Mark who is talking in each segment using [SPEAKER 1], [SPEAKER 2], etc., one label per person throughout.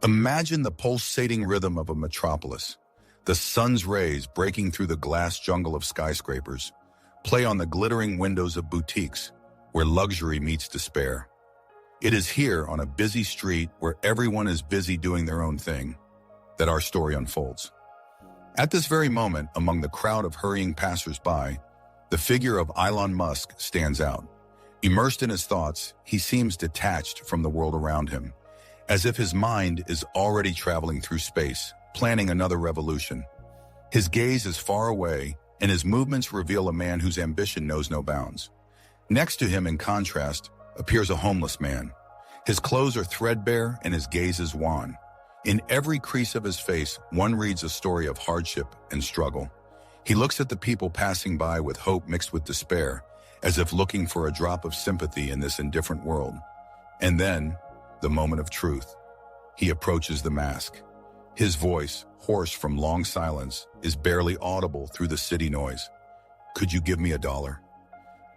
[SPEAKER 1] Imagine the pulsating rhythm of a metropolis. The sun's rays breaking through the glass jungle of skyscrapers play on the glittering windows of boutiques where luxury meets despair. It is here, on a busy street where everyone is busy doing their own thing, that our story unfolds. At this very moment, among the crowd of hurrying passers-by, the figure of Elon Musk stands out. Immersed in his thoughts, he seems detached from the world around him, as if his mind is already traveling through space, planning another revolution. His gaze is far away, and his movements reveal a man whose ambition knows no bounds. Next to him, in contrast, appears a homeless man. His clothes are threadbare and his gaze is wan. In every crease of his face, one reads a story of hardship and struggle. He looks at the people passing by with hope mixed with despair, as if looking for a drop of sympathy in this indifferent world. And then, the moment of truth. He approaches the mask. His voice, hoarse from long silence, is barely audible through the city noise. "Could you give me $1?"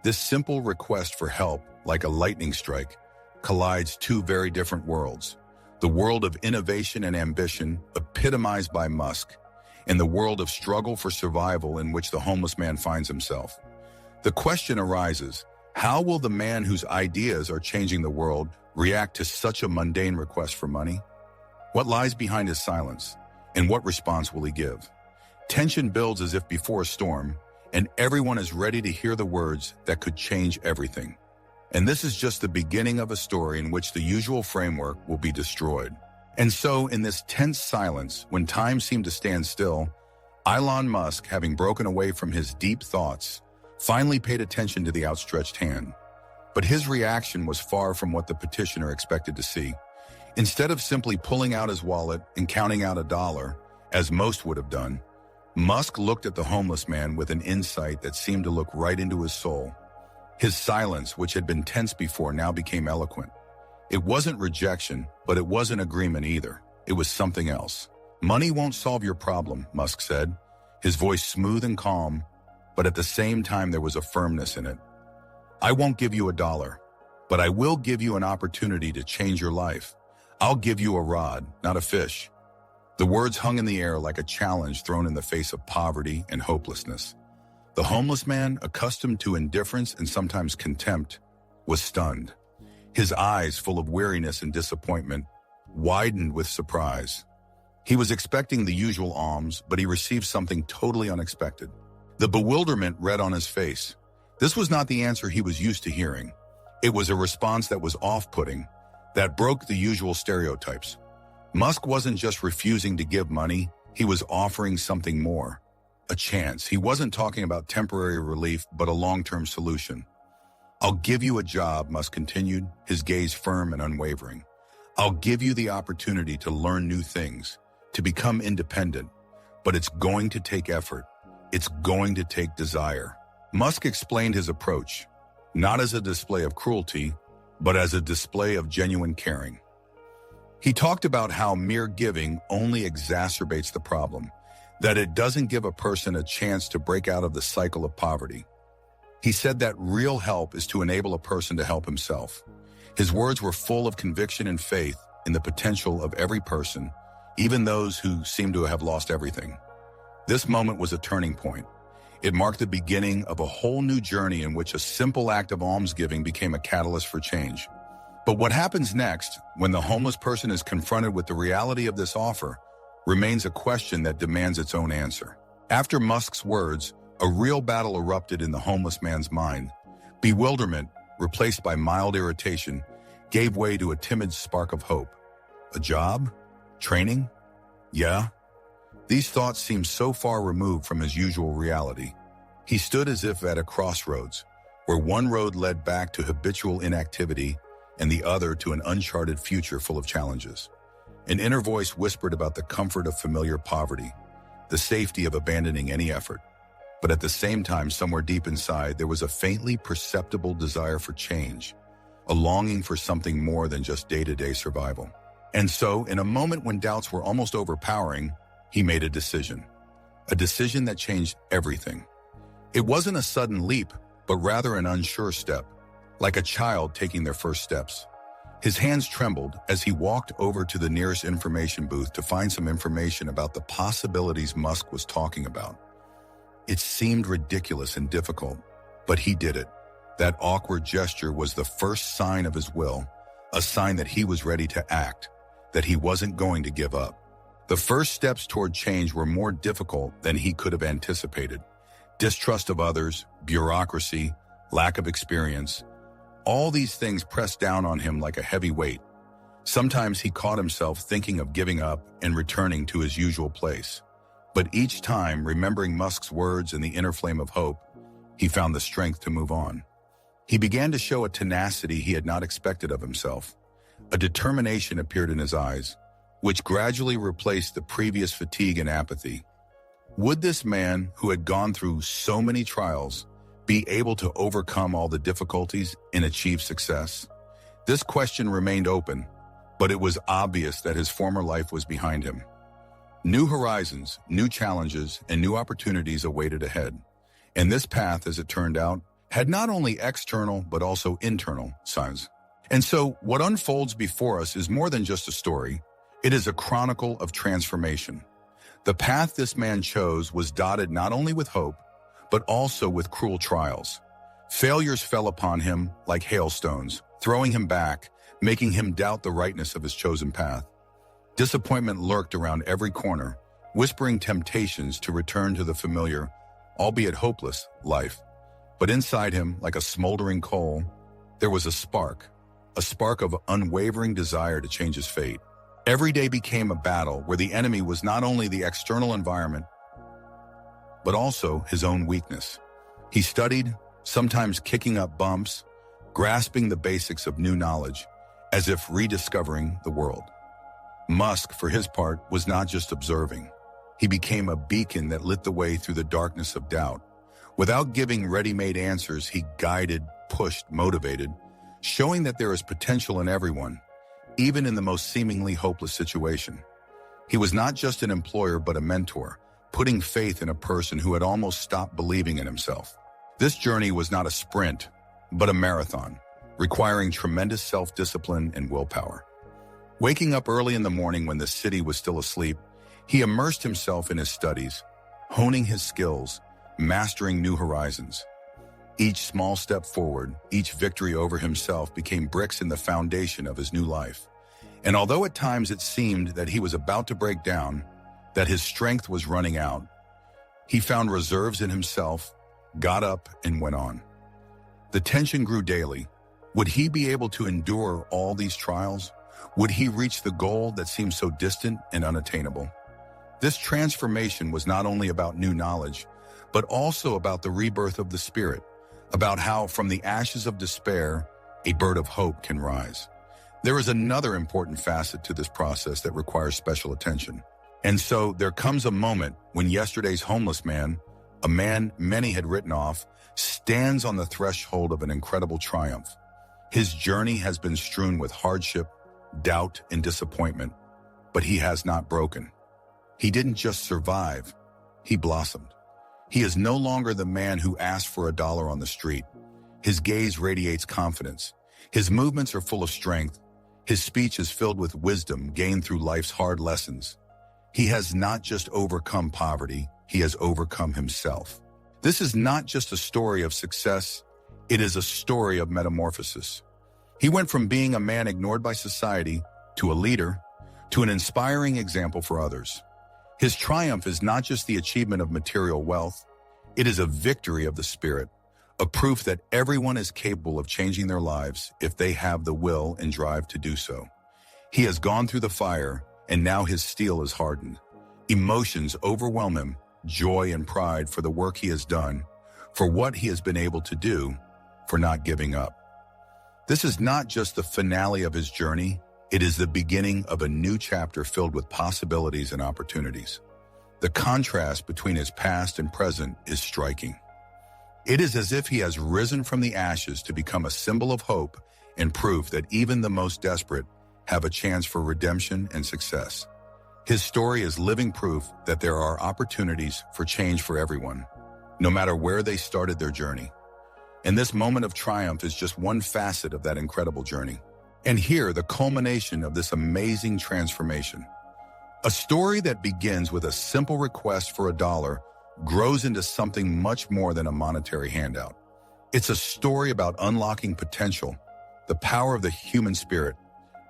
[SPEAKER 1] This simple request for help, like a lightning strike, collides two very different worlds. The world of innovation and ambition, epitomized by Musk, and the world of struggle for survival in which the homeless man finds himself. The question arises, how will the man whose ideas are changing the world react to such a mundane request for money? What lies behind his silence, and what response will he give? Tension builds as if before a storm, and everyone is ready to hear the words that could change everything. And this is just the beginning of a story in which the usual framework will be destroyed. And so, in this tense silence, when time seemed to stand still, Elon Musk, having broken away from his deep thoughts, finally paid attention to the outstretched hand. But his reaction was far from what the petitioner expected to see. Instead of simply pulling out his wallet and counting out $1, as most would have done, Musk looked at the homeless man with an insight that seemed to look right into his soul. His silence, which had been tense before, now became eloquent. It wasn't rejection, but it wasn't agreement either. It was something else. "Money won't solve your problem," Musk said, his voice smooth and calm, but at the same time there was a firmness in it. "I won't give you $1, but I will give you an opportunity to change your life. I'll give you a rod, not a fish." The words hung in the air like a challenge thrown in the face of poverty and hopelessness. The homeless man, accustomed to indifference and sometimes contempt, was stunned. His eyes, full of weariness and disappointment, widened with surprise. He was expecting the usual alms, but he received something totally unexpected. The bewilderment read on his face. This was not the answer he was used to hearing. It was a response that was off-putting, that broke the usual stereotypes. Musk wasn't just refusing to give money, he was offering something more. A chance. He wasn't talking about temporary relief, but a long-term solution. "I'll give you a job," Musk continued, his gaze firm and unwavering. "I'll give you the opportunity to learn new things, to become independent, but it's going to take effort. It's going to take desire." Musk explained his approach, not as a display of cruelty, but as a display of genuine caring. He talked about how mere giving only exacerbates the problem, that it doesn't give a person a chance to break out of the cycle of poverty. He said that real help is to enable a person to help himself. His words were full of conviction and faith in the potential of every person, even those who seem to have lost everything. This moment was a turning point. It marked the beginning of a whole new journey in which a simple act of almsgiving became a catalyst for change. But what happens next, when the homeless person is confronted with the reality of this offer, remains a question that demands its own answer. After Musk's words, a real battle erupted in the homeless man's mind. Bewilderment, replaced by mild irritation, gave way to a timid spark of hope. A job? Training? Yeah? These thoughts seemed so far removed from his usual reality. He stood as if at a crossroads, where one road led back to habitual inactivity and the other to an uncharted future full of challenges. An inner voice whispered about the comfort of familiar poverty, the safety of abandoning any effort. But at the same time, somewhere deep inside, there was a faintly perceptible desire for change, a longing for something more than just day-to-day survival. And so, in a moment when doubts were almost overpowering, he made a decision that changed everything. It wasn't a sudden leap, but rather an unsure step, like a child taking their first steps. His hands trembled as he walked over to the nearest information booth to find some information about the possibilities Musk was talking about. It seemed ridiculous and difficult, but he did it. That awkward gesture was the first sign of his will, a sign that he was ready to act, that he wasn't going to give up. The first steps toward change were more difficult than he could have anticipated. Distrust of others, bureaucracy, lack of experience, all these things pressed down on him like a heavy weight. Sometimes he caught himself thinking of giving up and returning to his usual place. But each time, remembering Musk's words and the inner flame of hope, he found the strength to move on. He began to show a tenacity he had not expected of himself. A determination appeared in his eyes, which gradually replaced the previous fatigue and apathy. Would this man, who had gone through so many trials, be able to overcome all the difficulties and achieve success? This question remained open, but it was obvious that his former life was behind him. New horizons, new challenges, and new opportunities awaited ahead. And this path, as it turned out, had not only external but also internal sides. And so, what unfolds before us is more than just a story. It is a chronicle of transformation. The path this man chose was dotted not only with hope, but also with cruel trials. Failures fell upon him like hailstones, throwing him back, making him doubt the rightness of his chosen path. Disappointment lurked around every corner, whispering temptations to return to the familiar, albeit hopeless, life. But inside him, like a smoldering coal, there was a spark of unwavering desire to change his fate. Every day became a battle where the enemy was not only the external environment, but also his own weakness. He studied, sometimes kicking up bumps, grasping the basics of new knowledge, as if rediscovering the world. Musk, for his part, was not just observing. He became a beacon that lit the way through the darkness of doubt. Without giving ready-made answers, he guided, pushed, motivated, showing that there is potential in everyone, even in the most seemingly hopeless situation. He was not just an employer but a mentor, putting faith in a person who had almost stopped believing in himself. This journey was not a sprint, but a marathon, requiring tremendous self-discipline and willpower. Waking up early in the morning when the city was still asleep, he immersed himself in his studies, honing his skills, mastering new horizons. Each small step forward, each victory over himself became bricks in the foundation of his new life. And although at times it seemed that he was about to break down, that his strength was running out, he found reserves in himself, got up, and went on. The tension grew daily. Would he be able to endure all these trials? Would he reach the goal that seemed so distant and unattainable? This transformation was not only about new knowledge, but also about the rebirth of the spirit, about how from the ashes of despair, a bird of hope can rise. There is another important facet to this process that requires special attention. And so there comes a moment when yesterday's homeless man, a man many had written off, stands on the threshold of an incredible triumph. His journey has been strewn with hardship, doubt, and disappointment, but he has not broken. He didn't just survive, he blossomed. He is no longer the man who asked for a dollar on the street. His gaze radiates confidence. His movements are full of strength. His speech is filled with wisdom gained through life's hard lessons. He has not just overcome poverty, he has overcome himself. This is not just a story of success, it is a story of metamorphosis. He went from being a man ignored by society to a leader, to an inspiring example for others. His triumph is not just the achievement of material wealth, it is a victory of the spirit, a proof that everyone is capable of changing their lives if they have the will and drive to do so. He has gone through the fire, and now his steel is hardened. Emotions overwhelm him, joy and pride for the work he has done, for what he has been able to do, for not giving up. This is not just the finale of his journey, it is the beginning of a new chapter filled with possibilities and opportunities. The contrast between his past and present is striking. It is as if he has risen from the ashes to become a symbol of hope and proof that even the most desperate have a chance for redemption and success. His story is living proof that there are opportunities for change for everyone, no matter where they started their journey. And this moment of triumph is just one facet of that incredible journey. And here, the culmination of this amazing transformation. A story that begins with a simple request for $1 grows into something much more than a monetary handout. It's a story about unlocking potential, the power of the human spirit,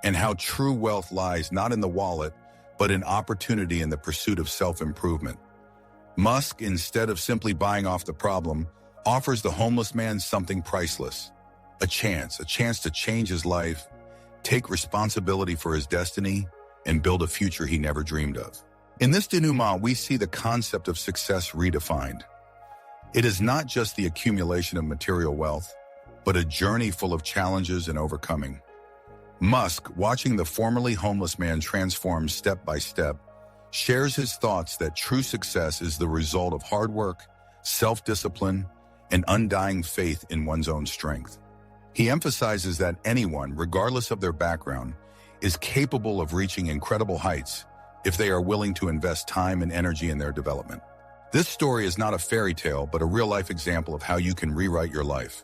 [SPEAKER 1] and how true wealth lies not in the wallet, but in opportunity and the pursuit of self-improvement. Musk, instead of simply buying off the problem, offers the homeless man something priceless. A chance to change his life, take responsibility for his destiny, and build a future he never dreamed of. In this denouement, we see the concept of success redefined. It is not just the accumulation of material wealth, but a journey full of challenges and overcoming. Musk, watching the formerly homeless man transform step by step, shares his thoughts that true success is the result of hard work, self-discipline, and undying faith in one's own strength. He emphasizes that anyone, regardless of their background, is capable of reaching incredible heights if they are willing to invest time and energy in their development. This story is not a fairy tale, but a real-life example of how you can rewrite your life.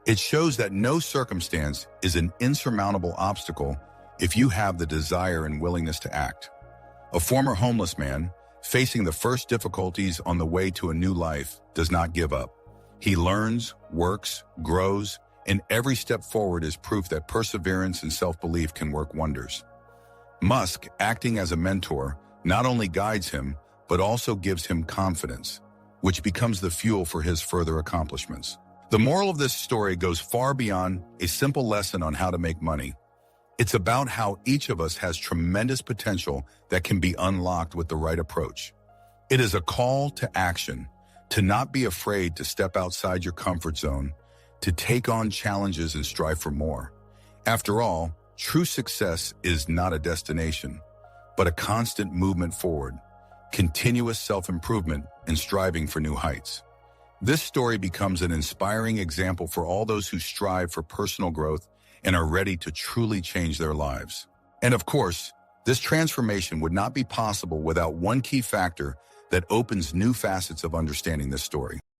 [SPEAKER 1] It shows that no circumstance is an insurmountable obstacle if you have the desire and willingness to act. A former homeless man, facing the first difficulties on the way to a new life, does not give up. He learns, works, grows, and every step forward is proof that perseverance and self-belief can work wonders. Musk, acting as a mentor, not only guides him, but also gives him confidence, which becomes the fuel for his further accomplishments. The moral of this story goes far beyond a simple lesson on how to make money. It's about how each of us has tremendous potential that can be unlocked with the right approach. It is a call to action, to not be afraid to step outside your comfort zone, to take on challenges and strive for more. After all, true success is not a destination, but a constant movement forward, continuous self-improvement, and striving for new heights. This story becomes an inspiring example for all those who strive for personal growth and are ready to truly change their lives. And of course, this transformation would not be possible without one key factor that opens new facets of understanding this story.